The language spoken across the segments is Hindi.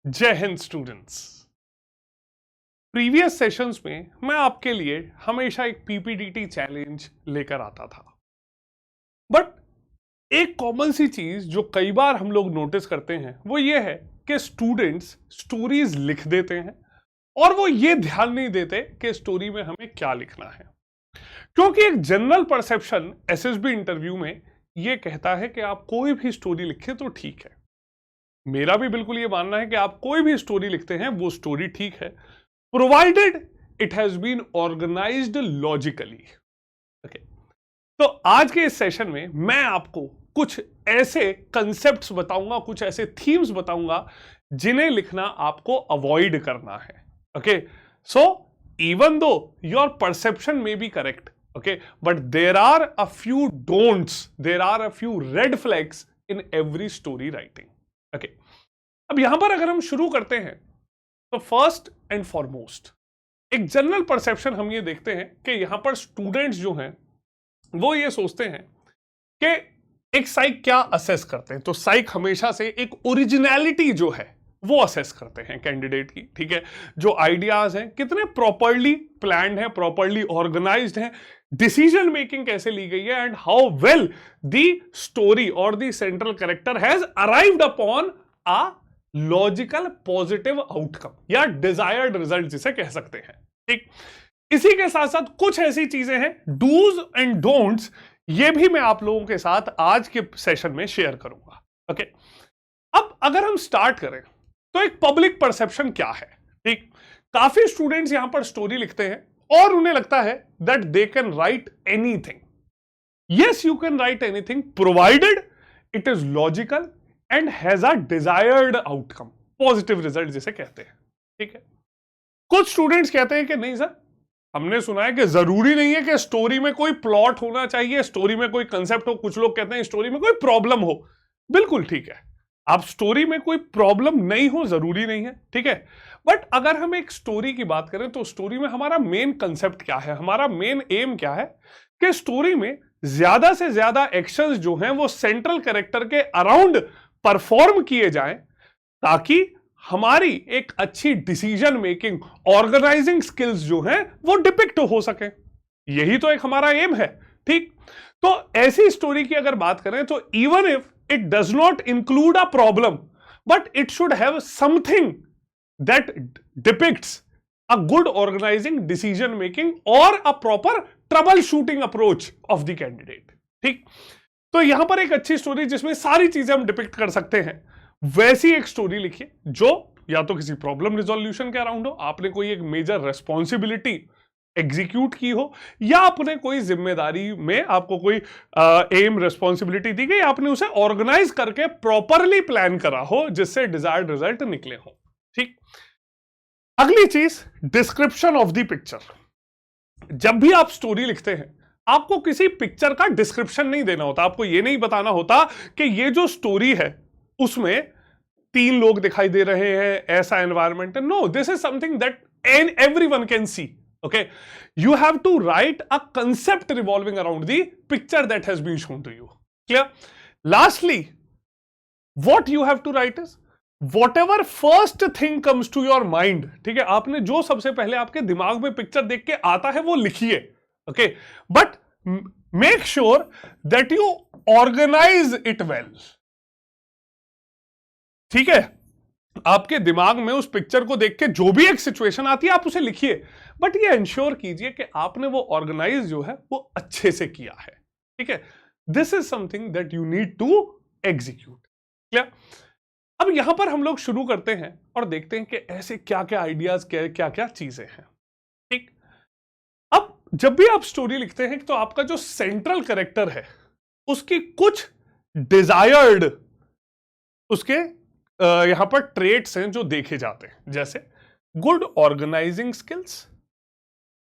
जय हिंद स्टूडेंट्स। प्रीवियस सेशंस में मैं आपके लिए हमेशा एक पीपीडीटी चैलेंज लेकर आता था, बट एक कॉमन सी चीज जो कई बार हम लोग नोटिस करते हैं वो ये है कि स्टूडेंट्स स्टोरीज लिख देते हैं और वो ये ध्यान नहीं देते कि स्टोरी में हमें क्या लिखना है, क्योंकि एक जनरल परसेप्शन एसएसबी इंटरव्यू में ये कहता है कि आप कोई भी स्टोरी लिखें तो ठीक है। मेरा भी बिल्कुल ये मानना है कि आप कोई भी स्टोरी लिखते हैं वो स्टोरी ठीक है, provided it has been organised logically. Okay, तो आज के इस सेशन में मैं आपको कुछ ऐसे कंसेप्ट्स बताऊंगा, कुछ ऐसे थीम्स बताऊंगा जिन्हें लिखना आपको अवॉइड करना है। Okay, so even though your perception may be correct, okay, but there are a few don'ts, there are a few red flags in every story writing. Okay, अब यहां पर अगर हम शुरू करते हैं तो फर्स्ट एंड फॉरमोस्ट एक जनरल परसेप्शन हम ये देखते हैं कि यहां पर स्टूडेंट्स जो हैं वो ये सोचते हैं कि एक साइक क्या असेस करते हैं, तो साइक हमेशा से एक ओरिजिनलिटी जो है वो असेस करते हैं कैंडिडेट की। ठीक है, जो आइडियाज हैं कितने प्रॉपर्ली प्लान्ड हैं, प्रॉपर्ली ऑर्गेनाइज्ड हैं, डिसीजन मेकिंग कैसे ली गई है, and how well the story और the central character has arrived upon a logical positive outcome या डिजायर्ड रिजल्ट जिसे कह सकते हैं। ठीक, इसी के साथ साथ कुछ ऐसी चीजें हैं डूज एंड डोंट्स, ये भी मैं आप लोगों के साथ आज के सेशन में शेयर करूंगा। ओके, अब अगर हम स्टार्ट करें तो एक पब्लिक परसेप्शन क्या है। ठीक, काफी स्टूडेंट्स यहां पर स्टोरी लिखते हैं और उन्हें लगता है that they can write anything. Yes, you can write anything provided it is logical and has a desired outcome, positive result जिसे कहते हैं। ठीक है, कुछ स्टूडेंट्स कहते हैं कि नहीं सर, हमने सुना है कि जरूरी नहीं है कि स्टोरी में कोई प्लॉट होना चाहिए, स्टोरी में कोई कंसेप्ट हो। कुछ लोग कहते हैं स्टोरी में कोई प्रॉब्लम हो। बिल्कुल ठीक है, आप स्टोरी में कोई प्रॉब्लम नहीं हो जरूरी नहीं है। ठीक है, बट अगर हम एक स्टोरी की बात करें तो स्टोरी में हमारा मेन कंसेप्ट क्या है, हमारा मेन एम क्या है कि स्टोरी में ज्यादा से ज्यादा एक्शंस जो हैं वो सेंट्रल कैरेक्टर के अराउंड परफॉर्म किए जाएं ताकि हमारी एक अच्छी डिसीजन मेकिंग, ऑर्गेनाइजिंग स्किल्स जो हैं वो डिपिक्ट हो सके। यही तो एक हमारा एम है। ठीक, तो ऐसी स्टोरी की अगर बात करें तो even if it does not include a problem, but it should have something that depicts a good organising, decision making और a proper trouble shooting approach of the candidate. ठीक, तो यहां पर एक अच्छी स्टोरी जिसमें सारी चीजें हम डिपिक्ट कर सकते हैं, वैसी एक स्टोरी लिखिए जो या तो किसी प्रॉब्लम रिजोल्यूशन के अराउंड हो, आपने कोई एक मेजर रेस्पॉन्सिबिलिटी एग्जीक्यूट की हो, या आपने कोई जिम्मेदारी में आपको कोई एम रेस्पॉन्सिबिलिटी दी गई, आपने उसे ऑर्गेनाइज करके प्रॉपरली प्लान करा हो जिससे डिजायर्ड रिजल्ट निकले हो। ठीक, अगली चीज डिस्क्रिप्शन ऑफ द पिक्चर। जब भी आप स्टोरी लिखते हैं आपको किसी पिक्चर का डिस्क्रिप्शन नहीं देना होता, आपको यह नहीं बताना होता कि ये जो स्टोरी है उसमें 3 लोग दिखाई दे रहे हैं, ऐसा एनवायरमेंट है। No, this is something that everyone can see. Okay, you have to write a concept revolving around the picture that has been shown to you. Clear? Lastly what you have to write is whatever first thing comes to your mind। ठीक है, आपने जो सबसे पहले आपके दिमाग में पिक्चर देख के आता है वो लिखिए। Okay, but make sure that you organise it well. ठीक है, आपके दिमाग में उस पिक्चर को देख के जो भी एक सिचुएशन आती है आप उसे लिखिए, बट ये इंश्योर कीजिए कि आपने वो ऑर्गेनाइज जो है वो अच्छे से किया है। ठीक है, this is something that you need to execute. Clear? अब यहां पर हम लोग शुरू करते हैं और देखते हैं कि ऐसे क्या क्या आइडियाज, क्या क्या चीजें हैं। ठीक, अब जब भी आप स्टोरी लिखते हैं तो आपका जो सेंट्रल कैरेक्टर है उसकी कुछ डिजायर्ड, उसके यहां पर ट्रेट्स हैं जो देखे जाते हैं, जैसे good organising skills.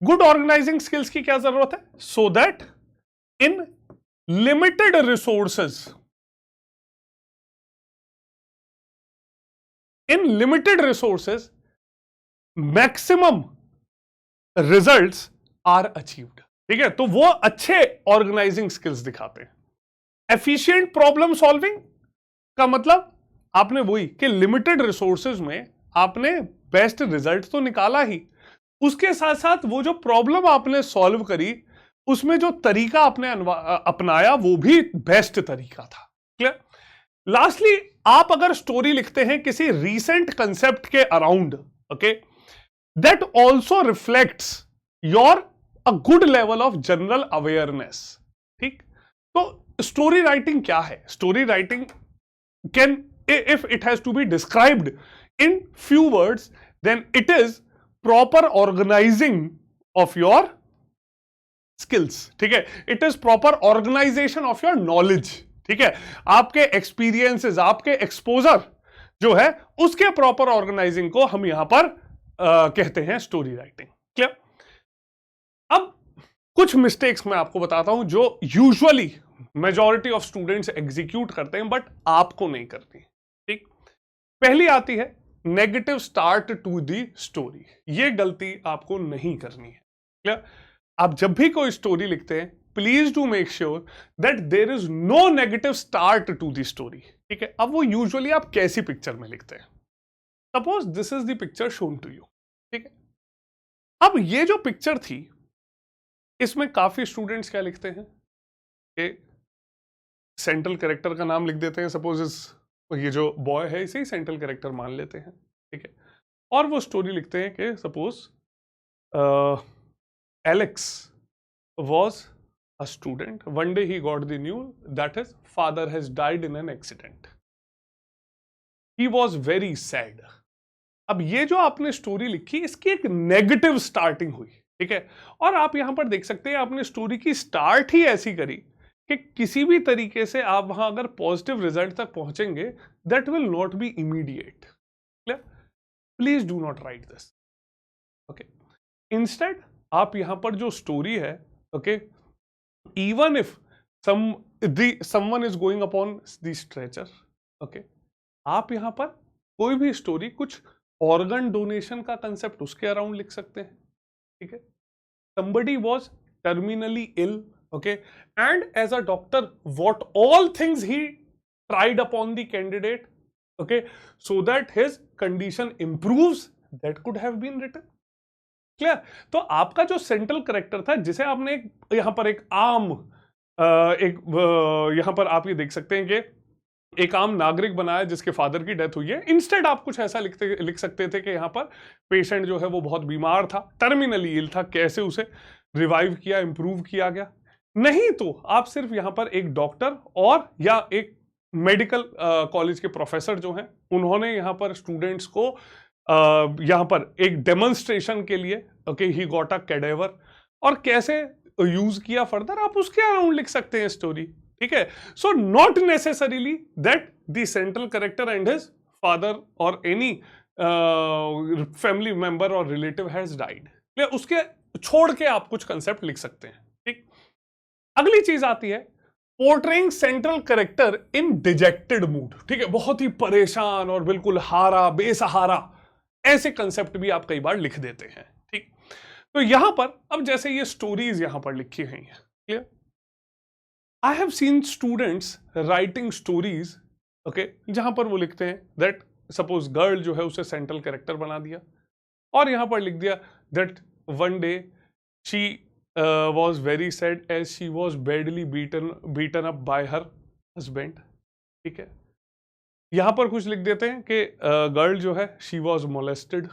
Good organising skills की क्या जरूरत है? So that in limited resources, in limited resources maximum results are achieved. ठीक है, तो वो अच्छे ऑर्गेनाइजिंग स्किल्स दिखाते हैं। एफिशिएंट प्रॉब्लम सॉल्विंग का मतलब आपने वही कि लिमिटेड रिसोर्सेज में आपने बेस्ट रिजल्ट तो निकाला ही, उसके साथ साथ वो जो प्रॉब्लम आपने सॉल्व करी उसमें जो तरीका आपने अपनाया वो भी बेस्ट तरीका था। क्लियर? लास्टली, आप अगर स्टोरी लिखते हैं किसी रीसेंट कंसेप्ट के around, okay, that also reflects your a good level of general awareness. ठीक, तो स्टोरी राइटिंग क्या है? Story writing can, if it has to be described in few words, then it is proper organizing of your skills। ठीक है, it is proper organization of your knowledge। ठीक है, आपके एक्सपीरियंसेस, आपके एक्सपोजर जो है उसके प्रॉपर ऑर्गेनाइजिंग को हम यहां पर कहते हैं स्टोरी राइटिंग। क्लियर? अब कुछ मिस्टेक्स मैं आपको बताता हूं जो usually majority of students execute करते हैं बट आपको नहीं करती। ठीक, पहली आती है negative start to the story. ये गलती आपको नहीं करनी है। क्लियर? आप जब भी कोई स्टोरी लिखते हैं please do make sure that there is no negative start to the story. ठीक है, अब वो यूजुअली आप कैसी पिक्चर में लिखते हैं? Suppose this is the picture shown to you. ठीक है, अब ये जो पिक्चर थी इसमें काफी स्टूडेंट्स क्या लिखते हैं कि सेंट्रल कैरेक्टर का नाम लिख देते हैं। सपोज इस ये जो बॉय है इसे ही सेंट्रल कैरेक्टर मान लेते हैं। ठीक है, और वो स्टोरी लिखते हैं कि suppose Alex was a student, one day he got the news that his father has died in an accident, he was very sad. अब ये जो आपने स्टोरी लिखी इसकी एक नेगेटिव स्टार्टिंग हुई। ठीक है, और आप यहां पर देख सकते हैं आपने स्टोरी की स्टार्ट ही ऐसी करी कि किसी भी तरीके से आप वहां अगर पॉजिटिव रिजल्ट तक पहुंचेंगे that will not be immediate. Please do not right this. Okay, instead आप यहां पर जो स्टोरी है, okay, even if someone is going upon the stretcher, okay, आप यहां पर कोई भी स्टोरी कुछ ऑर्गन डोनेशन का कंसेप्ट उसके अराउंड लिख सकते हैं। ठीक है, somebody was terminally ill, okay, and as a doctor what all things he tried upon the candidate, okay, so that his condition improves, that could have been written। Clear? तो आपका जो सेंट्रल कैरेक्टर था जिसे आपने यहां पर एक आम यहां पर आप ये देख सकते हैं कि एक आम नागरिक बनाया जिसके फादर की डेथ हुई है, इंस्टेड आप कुछ ऐसा लिख सकते थे कि यहां पर पेशेंट जो है वो बहुत बीमार था, टर्मिनली इल था, कैसे उसे रिवाइव किया, इंप्रूव किया गया। नहीं तो आप सिर्फ यहां पर एक डॉक्टर और या एक मेडिकल कॉलेज के प्रोफेसर जो हैं उन्होंने यहां पर स्टूडेंट्स को यहां पर एक डेमोन्स्ट्रेशन के लिए, okay, he got a cadaver, और कैसे यूज किया फर्दर आप उसके अराउंड लिख सकते हैं स्टोरी। ठीक है, so not necessarily that the central character and his father और एनी फैमिली मेंबर और रिलेटिव हैज डाइड। उसके छोड़ के आप कुछ कंसेप्ट लिख सकते हैं। ठीक, अगली चीज आती है portraying central character in dejected mood. ठीक है, बहुत ही परेशान और बिल्कुल हारा बेसहारा, ऐसे कंसेप्ट भी आप कई बार लिख देते हैं। ठीक, तो यहां पर अब जैसे ये स्टोरीज यहां पर लिखी हुई हैं, clear, I have seen students writing stories, okay, जहां पर वो लिखते हैं that suppose गर्ल जो है उसे सेंट्रल कैरेक्टर बना दिया और यहां पर लिख दिया that one day she was very sad as she was badly beaten up by her husband। ठीक है, यहां पर कुछ लिख देते हैं कि गर्ल जो है she was molested।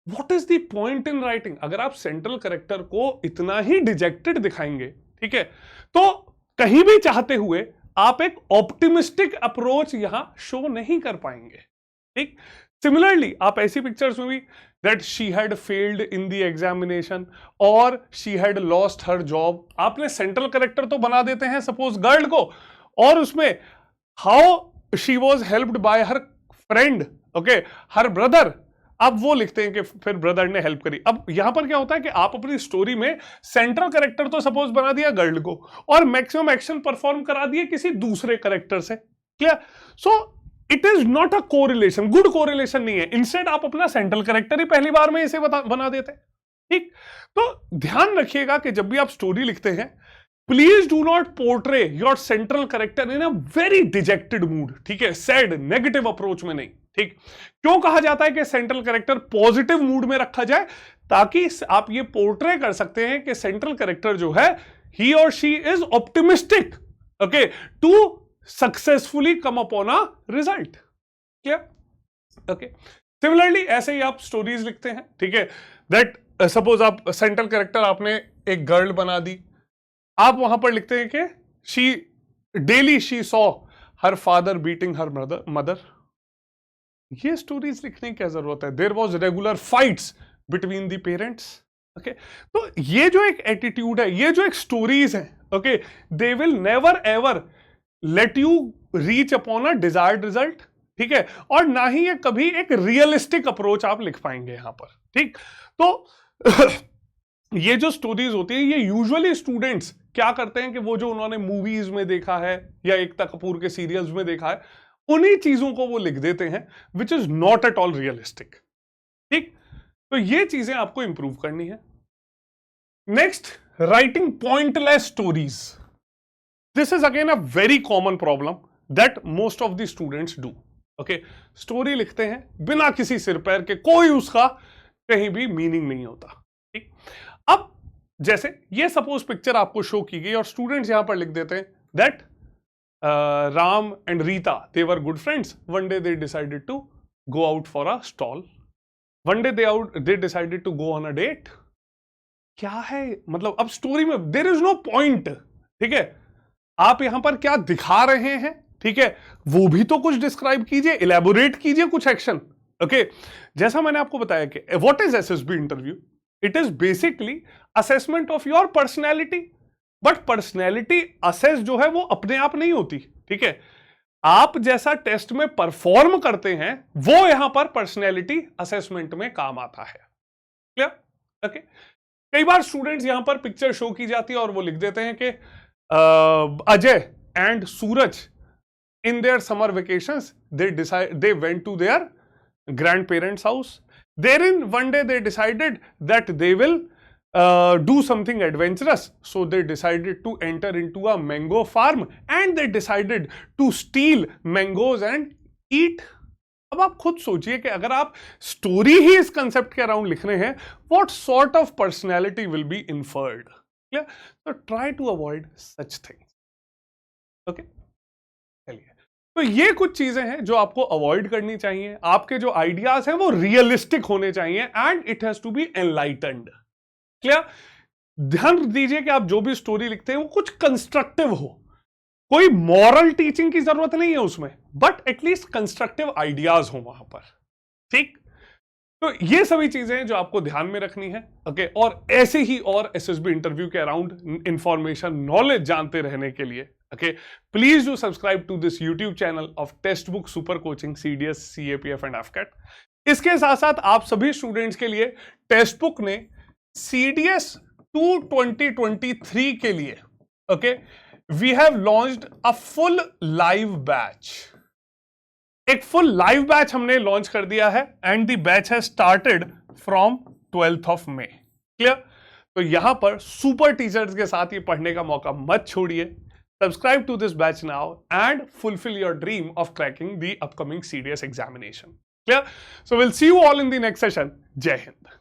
What is the point in writing? अगर आप सेंट्रल कैरेक्टर को इतना ही डिजेक्टेड दिखाएंगे, ठीक है, तो कहीं भी चाहते हुए आप एक ऑप्टिमिस्टिक अप्रोच यहां शो नहीं कर पाएंगे। ठीक, सिमिलरली आप ऐसी पिक्चर्स में भी that she had failed in the examination और she had lost her job, आपने सेंट्रल कैरेक्टर तो बना देते हैं सपोज गर्ल को, और उसमें how she was helped by her friend, okay, her brother, अब वो लिखते हैं कि फिर ब्रदर ने हेल्प करी। अब यहां पर क्या होता है कि आप अपनी स्टोरी में सेंट्रल कैरेक्टर तो सपोज बना दिया गर्ल को और मैक्सिमम एक्शन परफॉर्म करा दिए किसी दूसरे कैरेक्टर से। Clear? So it is not a correlation, good correlation नहीं है। इंस्टेड आप अपना सेंट्रल कैरेक्टर ही पहली बार में इसे बना देते हैं। ठीक, तो ध्यान रखिएगा कि जब भी आप स्टोरी लिखते हैं please do not portray your central character in a very dejected mood, ठीक है, सैड नेगेटिव अप्रोच में नहीं, ठीक। क्यों कहा जाता है कि सेंट्रल कैरेक्टर पॉजिटिव मूड में रखा जाए? ताकि आप ये पोर्ट्रे कर सकते हैं कि सेंट्रल कैरेक्टर जो है he or she is optimistic, okay, to successfully come upon a result, क्या? okay, similarly ऐसे ही आप स्टोरीज लिखते हैं, ठीक है, that सपोज आप सेंट्रल कैरेक्टर आपने एक गर्ल बना दी, आप वहां पर लिखते हैं कि she daily she saw her father beating her mother। ये स्टोरीज लिखने की क्या जरूरत है? There was regular fights between the parents, okay. तो ये जो एक एटीट्यूड है, ये जो एक स्टोरीज है, okay, they will never ever let you reach upon a desired result, ठीक है, और ना ही ये कभी एक रियलिस्टिक अप्रोच आप लिख पाएंगे यहां पर, ठीक। तो ये जो स्टोरीज होती है, ये यूजुअली स्टूडेंट्स क्या करते हैं कि वो जो उन्होंने मूवीज में देखा है या एकता कपूर के सीरियल्स में देखा है, उन्हीं चीजों को वो लिख देते हैं, which is not at all realistic, ठीक। तो ये चीजें आपको इंप्रूव करनी है। Next, writing pointless stories. This is again a very common problem that most of the students do, okay. Story लिखते हैं बिना किसी सिर पैर के, कोई उसका कहीं भी मीनिंग नहीं होता, ठीक। अब जैसे ये सपोज पिक्चर आपको शो की गई और स्टूडेंट्स यहां पर लिख देते हैं that Ram and Rita, they were good friends. One day they decided to go out for a stroll. One day they decided to go on a date. क्या है मतलब? अब स्टोरी में there is no point, ठीक है। आप यहां पर क्या दिखा रहे हैं, ठीक है, वो भी तो कुछ डिस्क्राइब कीजिए, इलेबोरेट कीजिए कुछ एक्शन, ओके। जैसा मैंने आपको बताया कि what is SSB interview? It is basically assessment of your personality, but personality assess जो है वो अपने आप नहीं होती, ठीक है। आप जैसा टेस्ट में परफॉर्म करते हैं वो यहां पर पर्सनैलिटी असेसमेंट में काम आता है, क्लियर, ओके। कई बार स्टूडेंट्स यहां पर पिक्चर शो की जाती है और वो लिख देते हैं कि Ajay and Suraj in their summer vacations they went to their grand parents house, there in one day they decided that they will do something adventurous, so they decided to enter into a mango farm and they decided to steal mangoes and eat। अब आप खुद सोचिए कि अगर आप स्टोरी ही इस कंसेप्ट के अराउंड लिख रहे हैं, what sort of personality will be inferred, clear? So try to avoid such things, okay? चलिए, तो ये कुछ चीजें हैं जो आपको अवॉइड करनी चाहिए। आपके जो आइडियाज हैं वो रियलिस्टिक होने चाहिए and it has to be enlightened, clear. ध्यान दीजिए कि आप जो भी स्टोरी लिखते हैं वो कुछ कंस्ट्रक्टिव हो, कोई मॉरल टीचिंग की जरूरत नहीं है उसमें, बट एटलीस्ट कंस्ट्रक्टिव आइडियाज हो वहां पर, ठीक। तो ये सभी चीजें जो आपको ध्यान में रखनी है, ओके। और ऐसे ही और एसएसबी इंटरव्यू के अराउंड इंफॉर्मेशन, नॉलेज जानते रहने के लिए, okay, please do subscribe to this YouTube channel of text book super coaching CDS, CAPF and AFCAT. इसके साथ साथ आप सभी स्टूडेंट्स के लिए टेक्स्ट बुक ने CDS 2 2023 के लिए, okay, we have launched a full live batch. एक फुल लाइव बैच हमने लॉन्च कर दिया है and the batch has started from 12th of May, clear. तो यहां पर सुपर टीचर्स के साथ ये पढ़ने का मौका मत छोड़िए। Subscribe to this batch now and fulfil your dream of cracking the upcoming CDS examination, clear. So will see you all in the next session. जय हिंद।